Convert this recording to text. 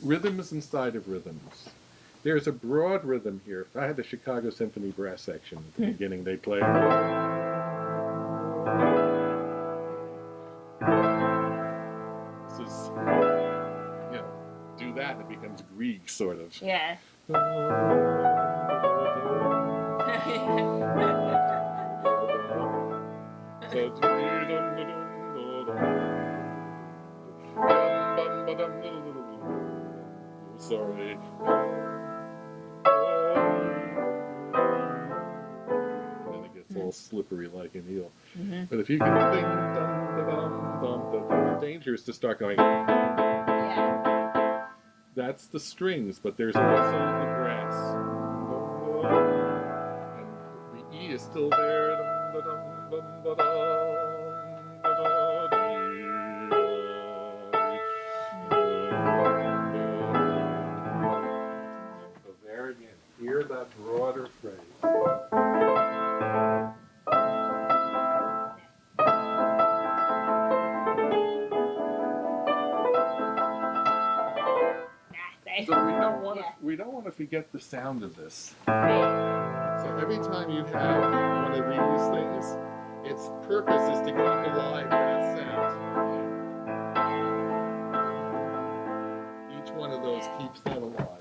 rhythms inside of rhythms. There's a broad rhythm here. If I had the Chicago Symphony Brass Section at the beginning, they play. This is, do that and it becomes Grieg, sort of. Yeah. Sorry. And then it gets all slippery like an eel. Mm-hmm. But if you can ding dum da dum dum, the danger is to start going. Yeah. That's the strings, but there's also the brass. And the E is still there. So there again, hear that broader phrase. So we don't want to forget the sound of this. So every time you have one of these things, its purpose is to keep alive that sound. Each one of those keeps that alive.